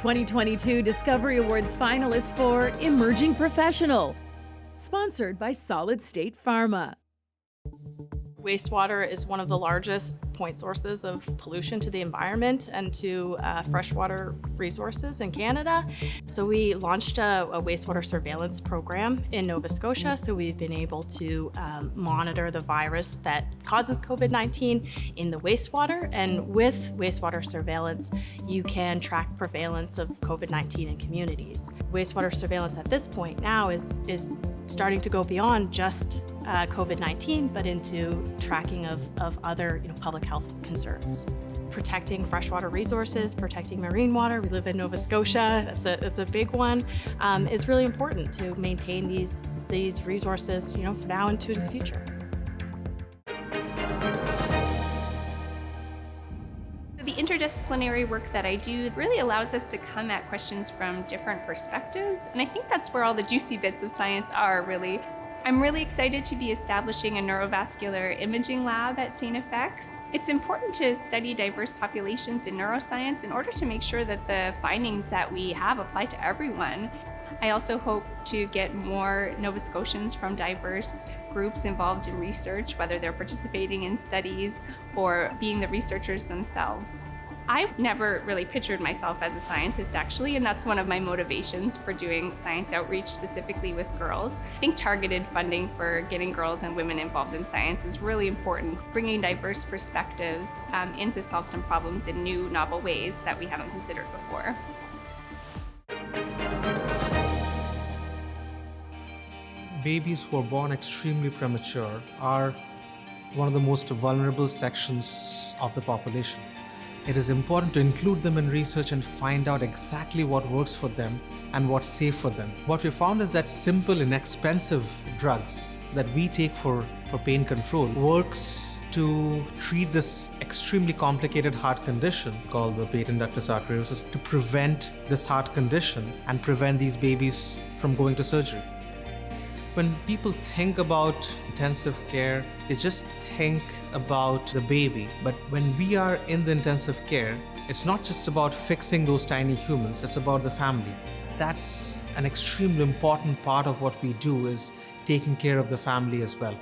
2022 Discovery Awards finalists for Emerging Professional, sponsored by Solid State Pharma. Wastewater is one of the largest point sources of pollution to the environment and to freshwater resources in Canada. So we launched a wastewater surveillance program in Nova Scotia. So we've been able to monitor the virus that causes COVID-19 in the wastewater. And with wastewater surveillance, you can track prevalence of COVID-19 in communities. Wastewater surveillance at this point now is starting to go beyond just COVID-19, but into tracking of other public health concerns. Protecting freshwater resources, protecting marine water. We live in Nova Scotia, that's a big one, is really important to maintain these resources for now and to the future. The interdisciplinary work that I do really allows us to come at questions from different perspectives, and I think that's where all the juicy bits of science are, really. I'm really excited to be establishing a neurovascular imaging lab at St. FX. It's important to study diverse populations in neuroscience in order to make sure that the findings that we have apply to everyone. I also hope to get more Nova Scotians from diverse groups involved in research, whether they're participating in studies or being the researchers themselves. I've never really pictured myself as a scientist, actually, and that's one of my motivations for doing science outreach specifically with girls. I think targeted funding for getting girls and women involved in science is really important, bringing diverse perspectives in to solve some problems in new, novel ways that we haven't considered before. Babies who are born extremely premature are one of the most vulnerable sections of the population. It is important to include them in research and find out exactly what works for them and what's safe for them. What we found is that simple, inexpensive drugs that we take for pain control works to treat this extremely complicated heart condition called the patent ductus arteriosus, to prevent this heart condition and prevent these babies from going to surgery. When people think about intensive care, they just think about the baby. But when we are in the intensive care, it's not just about fixing those tiny humans, it's about the family. That's an extremely important part of what we do, is taking care of the family as well.